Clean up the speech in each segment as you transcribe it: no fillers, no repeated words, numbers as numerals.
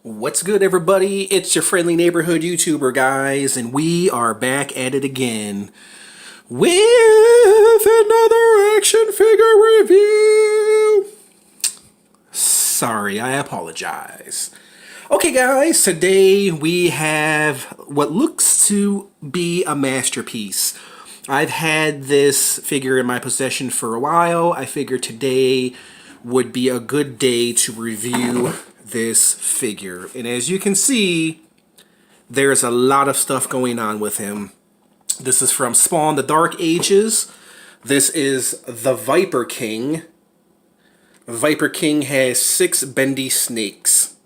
What's good, everybody? It's your friendly neighborhood YouTuber, guys, and we are back at it again with another action figure review. Sorry, I apologize. Okay, guys, today we have what looks to be a masterpiece. I've had this figure in my possession for a while. I figured today would be a good day to review this figure. And as you can see, there's a lot of stuff going on with him. This is from Spawn: The Dark Ages. This is the Viper King. Viper King has 6 bendy snakes.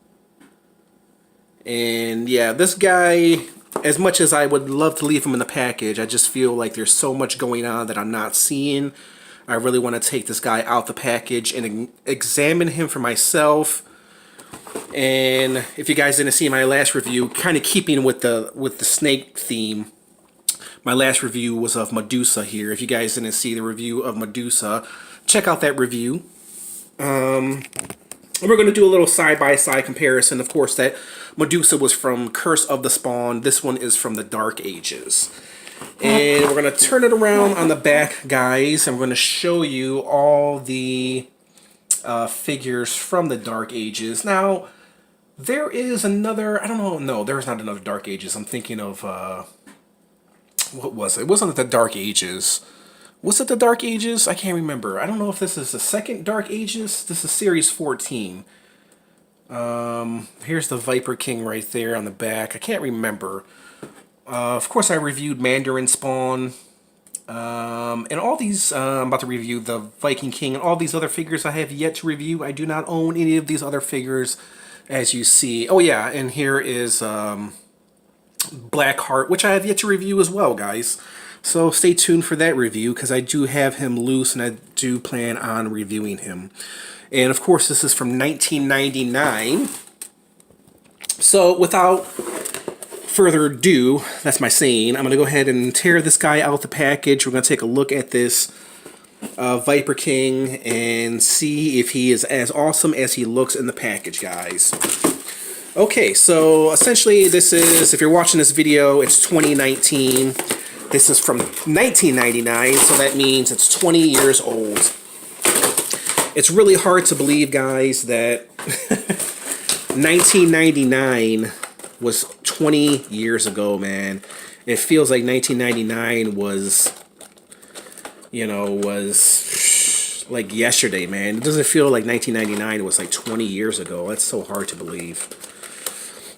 And yeah, this guy, as much as I would love to leave him in the package, I just feel like there's so much going on that I'm not seeing. I really want to take this guy out the package and examine him for myself. And if you guys didn't see my last review, kind of keeping with the snake theme, my last review was of Medusa here. If you guys didn't see the review of Medusa, check out that review. We're going to do a little side-by-side comparison. Of course, that Medusa was from Curse of the Spawn. This one is from the Dark Ages. And we're going to turn it around on the back, guys. I'm going to show you all the figures from the Dark Ages. Now, there is another, I don't know, no, there's not another Dark Ages. I'm thinking of, what was it? It wasn't the Dark Ages. Was it the Dark Ages? I can't remember. I don't know if this is the second Dark Ages. This is Series 14. Here's the Viper King right there on the back. I can't remember. Of course, I reviewed Mandarin Spawn. And all these, I'm about to review the Viking King and all these other figures I have yet to review. I do not own any of these other figures, as you see. Oh yeah, and here is Blackheart, which I have yet to review as well, guys. So stay tuned for that review, because I do have him loose and I do plan on reviewing him. And of course, this is from 1999. So without further ado, that's my saying, I'm going to go ahead and tear this guy out the package. We're going to take a look at this Viper King and see if he is as awesome as he looks in the package, guys. Okay, so essentially this is, if you're watching this video, it's 2019. This is from 1999, so that means it's 20 years old. It's really hard to believe, guys, that 1999 was 20 years ago, man. It feels like 1999 was, you know, was like yesterday, man. It doesn't feel like 1999 was like 20 years ago. That's so hard to believe.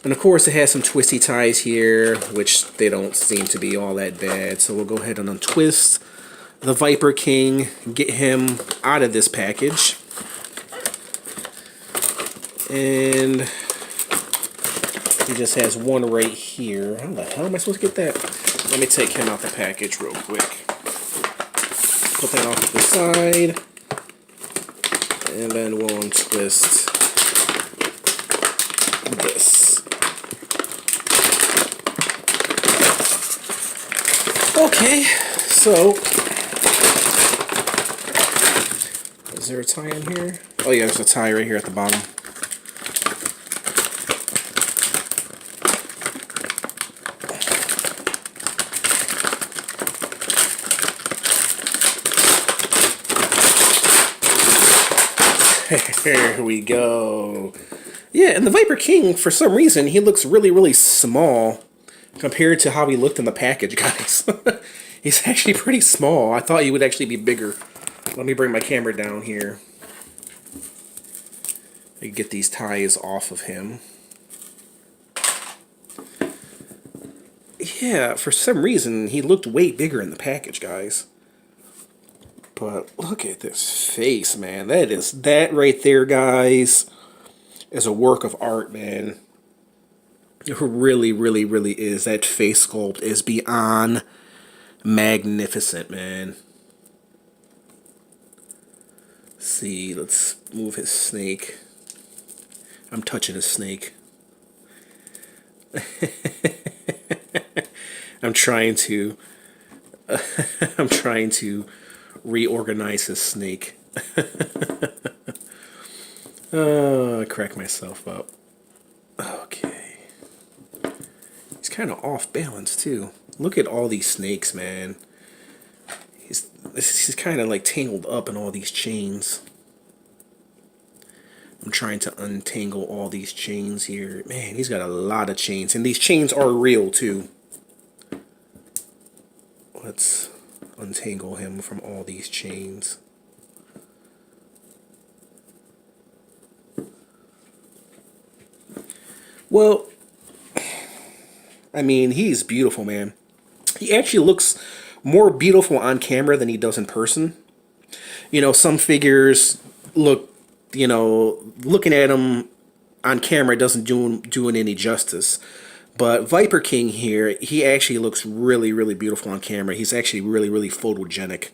And of course, it has some twisty ties here, which they don't seem to be all that bad. So we'll go ahead and untwist the Viper King, get him out of this package. And he just has one right here. How the hell am I supposed to get that? Let me take him out the package real quick. Put that off to the side. And then we'll untwist this. Okay, so is there a tie in here? Oh yeah, there's a tie right here at the bottom. There we go. Yeah, and the Viper King, for some reason, he looks really, really small compared to how he looked in the package, guys. He's actually pretty small. I thought he would actually be bigger. Let me bring my camera down here. I can get these ties off of him. Yeah, for some reason, he looked way bigger in the package, guys. But look at this face, man. That right there, guys, is a work of art, man. It really, really, really is. That face sculpt is beyond magnificent, man. See, let's move his snake. I'm touching his snake. I'm trying to reorganize his snake. Oh, I crack myself up. Oh, kind of off balance too. Look at all these snakes, man. He's kind of like tangled up in all these chains. I'm trying to untangle all these chains here. Man, he's got a lot of chains, and these chains are real too. Let's untangle him from all these chains. Well, I mean, he's beautiful, man. He actually looks more beautiful on camera than he does in person. You know, some figures look, you know, looking at him on camera doesn't do it any justice. But Viper King here, he actually looks really, really beautiful on camera. He's actually really, really photogenic.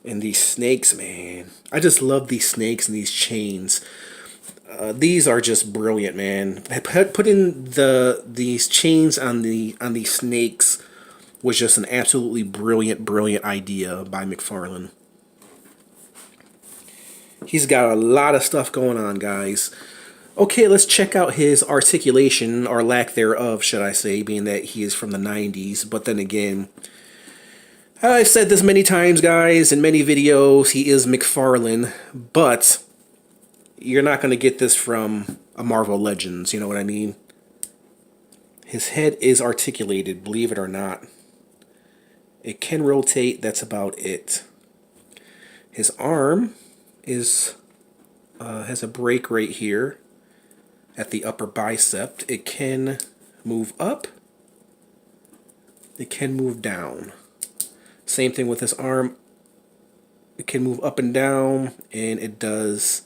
And these snakes, man. I just love these snakes and these chains. These are just brilliant, man. Putting these chains on these snakes was just an absolutely brilliant idea by McFarlane. He's got a lot of stuff going on, guys. Okay, let's check out his articulation, or lack thereof, should I say, being that he is from the 90s. But then again, I've said this many times, guys, in many videos, he is McFarlane, but you're not going to get this from a Marvel Legends, you know what I mean? His head is articulated, believe it or not. It can rotate, that's about it. His arm is has a break right here at the upper bicep. It can move up. It can move down. Same thing with his arm. It can move up and down, and it does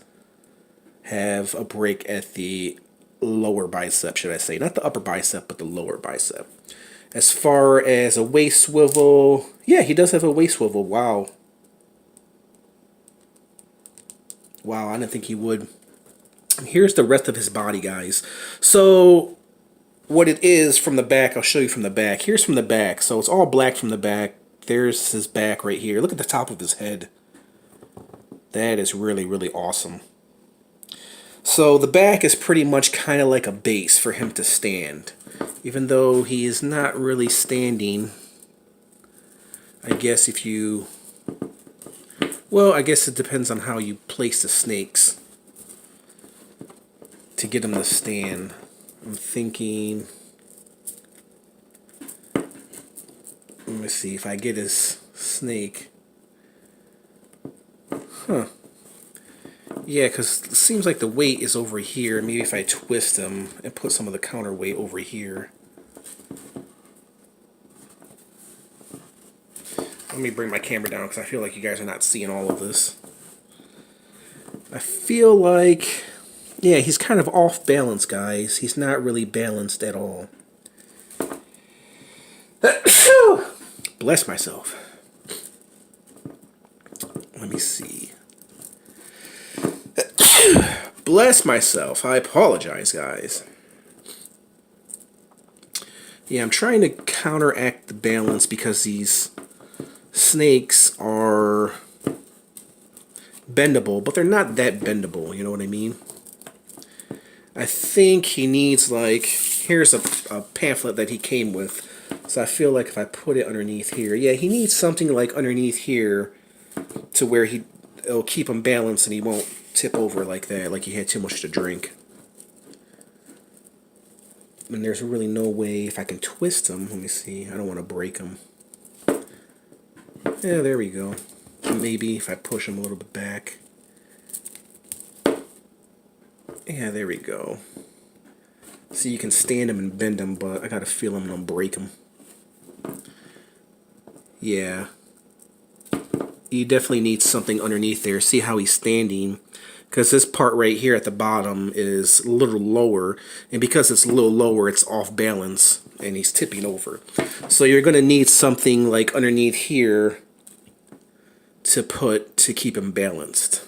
have a break at the lower bicep, should I say. Not the upper bicep, but the lower bicep. As far as a waist swivel, yeah, he does have a waist swivel. Wow. Wow, I didn't think he would. Here's the rest of his body, guys. So what it is from the back, I'll show you from the back. Here's from the back. So it's all black from the back. There's his back right here. Look at the top of his head. That is really, really awesome. So the back is pretty much kind of like a base for him to stand. Even though he is not really standing, I guess if you... Well, I guess it depends on how you place the snakes to get them to stand. I'm thinking... Let me see if I get his snake. Huh. Yeah, because it seems like the weight is over here. Maybe if I twist him and put some of the counterweight over here. Let me bring my camera down because I feel like you guys are not seeing all of this. I feel like, yeah, he's kind of off balance, guys. He's not really balanced at all. Bless myself. Let me see. Bless myself. I apologize, guys. Yeah, I'm trying to counteract the balance because these snakes are bendable, but they're not that bendable, you know what I mean? I think he needs, like, here's a pamphlet that he came with. So I feel like if I put it underneath here, yeah, he needs something like underneath here to where it'll keep him balanced and he won't tip over like that, like he had too much to drink. And there's really no way if I can twist him. Let me see. I don't want to break him. Yeah, there we go. Maybe if I push him a little bit back. Yeah, there we go. See, you can stand him and bend him, but I gotta feel him and I'll break him. Yeah. You definitely need something underneath there. See how he's standing. Because this part right here at the bottom is a little lower. And because it's a little lower, it's off balance. And he's tipping over. So you're going to need something like underneath here to keep him balanced.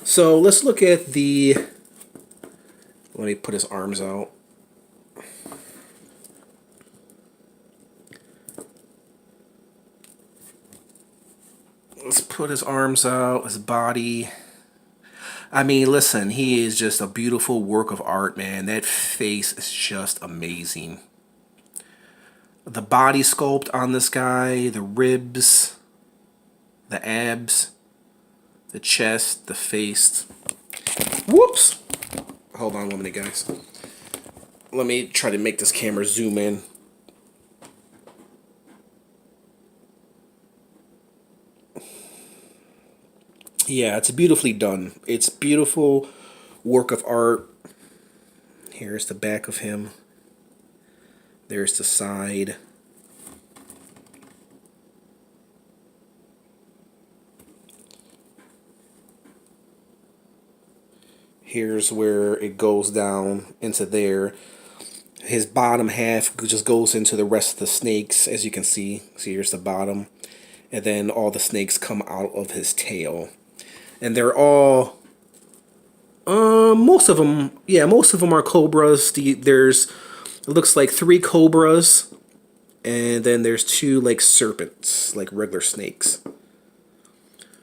So let's look at the... Let me put his arms out. Let's put his arms out, his body. I mean, listen, he is just a beautiful work of art, man. That face is just amazing. The body sculpt on this guy, the ribs, the abs, the chest, the face. Whoops! Hold on 1 minute, guys. Let me try to make this camera zoom in. Yeah, it's beautifully done. It's beautiful work of art. Here's the back of him. There's the side. Here's where it goes down into there. His bottom half just goes into the rest of the snakes, as you can see. So here's the bottom. And then all the snakes come out of his tail. And they're all... most of them are cobras. There's... It looks like 3 cobras. And then there's 2, like, serpents. Like regular snakes.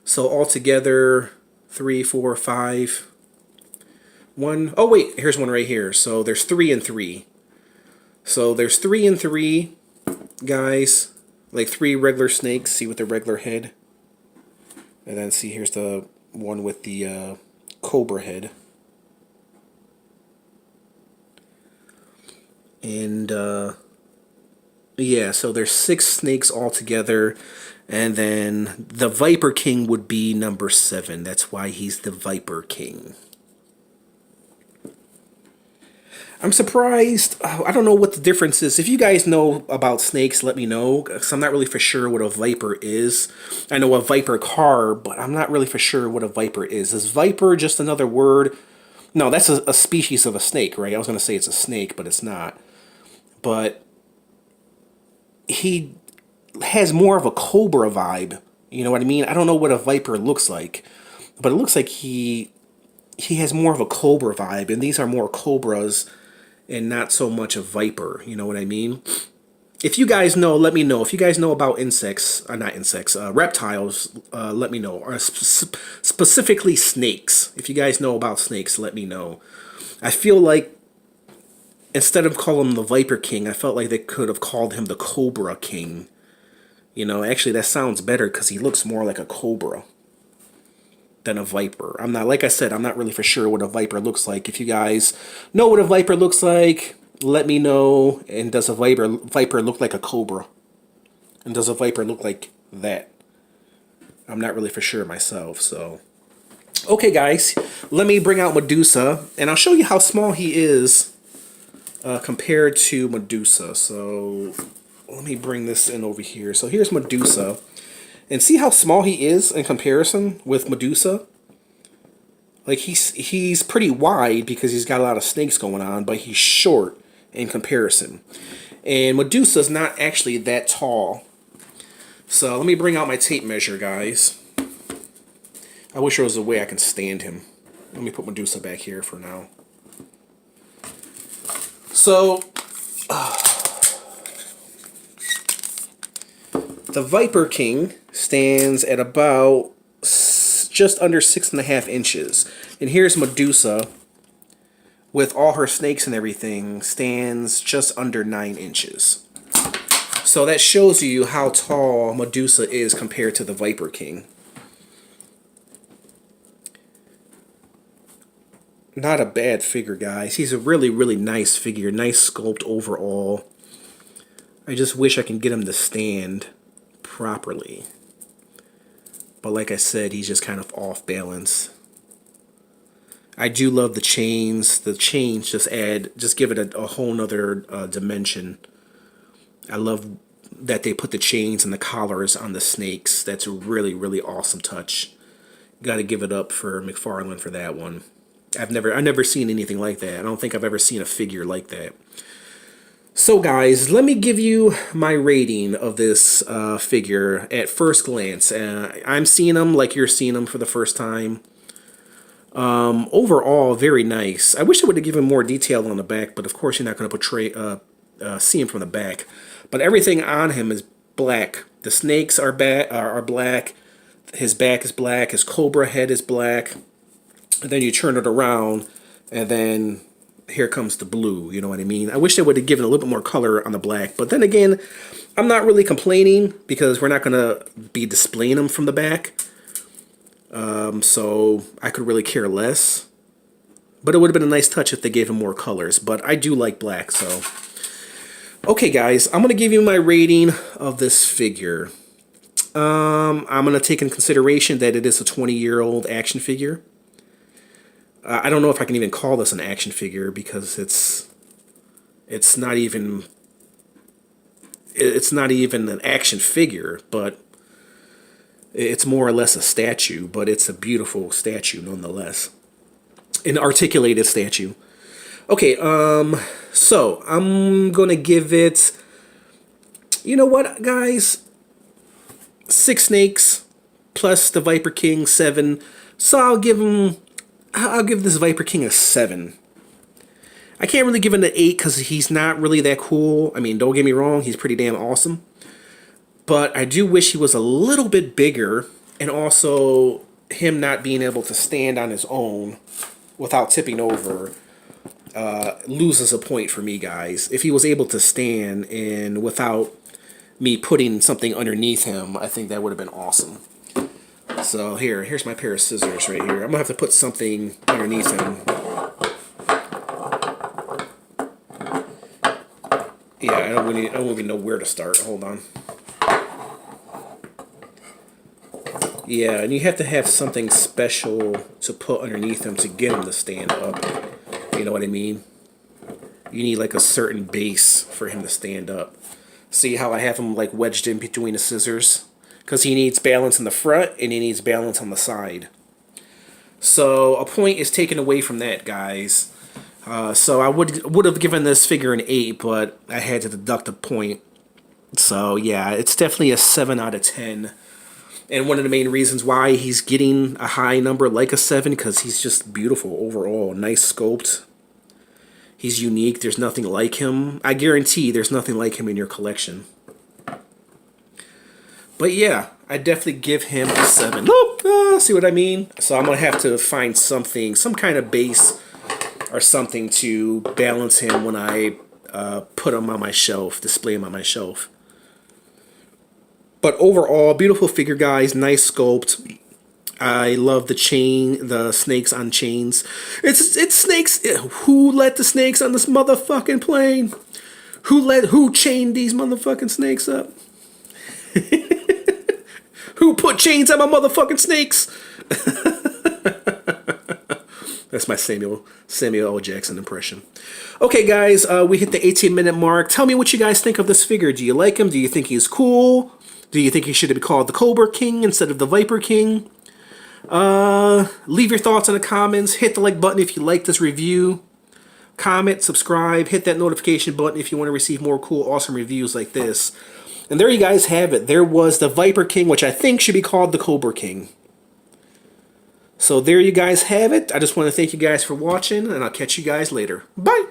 So altogether, 3, 4, 5... 1. Oh wait, here's one right here. So there's 3 and 3. So there's 3 and 3 guys, like 3 regular snakes. See with the regular head, and then see here's the one with the cobra head. And yeah, so there's 6 snakes altogether, and then the Viper King would be number 7. That's why he's the Viper King. I'm surprised. I don't know what the difference is. If you guys know about snakes, let me know. Because I'm not really for sure what a viper is. I know a viper car, but I'm not really for sure what a viper is. Is viper just another word? No, that's a species of a snake, right? I was going to say it's a snake, but it's not. But he has more of a cobra vibe. You know what I mean? I don't know what a viper looks like. But it looks like he has more of a cobra vibe. And these are more cobras and not so much a viper, you know what I mean? If you guys know, let me know. If you guys know about insects, not insects, reptiles, let me know. Or specifically snakes. If you guys know about snakes, let me know. I feel like instead of calling him the Viper King, I felt like they could have called him the Cobra King. You know, actually that sounds better because he looks more like a cobra than a viper. I'm not, like I said, I'm not really for sure what a viper looks like. If you guys know what a viper looks like, let me know. And does a viper look like a cobra? And does a viper look like that? I'm not really for sure myself, so. Okay, guys, let me bring out Medusa, and I'll show you how small he is compared to Medusa. So let me bring this in over here. So here's Medusa. And see how small he is in comparison with Medusa? Like, he's pretty wide because he's got a lot of snakes going on, but he's short in comparison. And Medusa's not actually that tall. So let me bring out my tape measure, guys. I wish there was a way I can stand him. Let me put Medusa back here for now. So... the Viper King stands at about just under 6.5 inches. And here's Medusa, with all her snakes and everything, stands just under 9 inches. So that shows you how tall Medusa is compared to the Viper King. Not a bad figure, guys. He's a really, really nice figure. Nice sculpt overall. I just wish I can get him to stand properly, but like I said, he's just kind of off balance. I do love the chains. The chains just give it a whole nother dimension. I love that they put the chains and the collars on the snakes. That's a really, really awesome touch. Got to give it up for McFarlane for that one. I've never seen anything like that. I don't think I've ever seen a figure like that. So guys, let me give you my rating of this figure at first glance. I'm seeing them like you're seeing them for the first time. Overall, very nice. I wish I would have given more detail on the back, but of course you're not going to portray see him from the back. But everything on him is black. The snakes are black. His back is black. His cobra head is black. and then you turn it around, and then here comes the blue, you know what I mean? I wish they would have given a little bit more color on the black, but then again, I'm not really complaining because we're not going to be displaying them from the back. So I could really care less. But it would have been a nice touch if they gave him more colors, but I do like black, so. Okay, guys, I'm going to give you my rating of this figure. I'm going to take in consideration that it is a 20-year-old action figure. I don't know if I can even call this an action figure because it's not even an action figure, but it's more or less a statue, but it's a beautiful statue nonetheless. An articulated statue. Okay, so I'm gonna give it, you know what, guys? 6 snakes plus the Viper King, 7. So I'll give this Viper King a 7. I can't really give it an 8 because he's not really that cool. I mean, don't get me wrong, he's pretty damn awesome. But I do wish he was a little bit bigger, and also him not being able to stand on his own without tipping over loses a point for me, guys. If he was able to stand and without me putting something underneath him, I think that would have been awesome. So here's my pair of scissors right here. I'm gonna have to put something underneath him. Yeah, I don't even know where to start. Hold on. Yeah, and you have to have something special to put underneath him to get him to stand up. You know what I mean? You need like a certain base for him to stand up. See how I have him like wedged in between the scissors? Because he needs balance in the front and he needs balance on the side. So a point is taken away from that, guys. So I would have given this figure an 8, but I had to deduct a point. So yeah, it's definitely a 7 out of 10. And one of the main reasons why he's getting a high number like a 7, because he's just beautiful overall. Nice sculpt. He's unique. There's nothing like him. I guarantee there's nothing like him in your collection. But yeah, I definitely give him a 7. See what I mean? So I'm going to have to find something, some kind of base or something to balance him when I put him on my shelf, display him on my shelf. But overall, beautiful figure, guys. Nice sculpt. I love the chain, the snakes on chains. It's snakes. Who let the snakes on this motherfucking plane? Who chained these motherfucking snakes up? Who put chains on my motherfucking snakes? That's my Samuel L. Jackson impression. Okay, guys, we hit the 18-minute mark. Tell me what you guys think of this figure. Do you like him? Do you think he's cool? Do you think he should be called the Cobra King instead of the Viper King? Leave your thoughts in the comments. Hit the like button if you like this review. Comment, subscribe, hit that notification button if you want to receive more cool, awesome reviews like this. And there you guys have it. There was the Viper King, which I think should be called the Cobra King. So there you guys have it. I just want to thank you guys for watching, and I'll catch you guys later. Bye!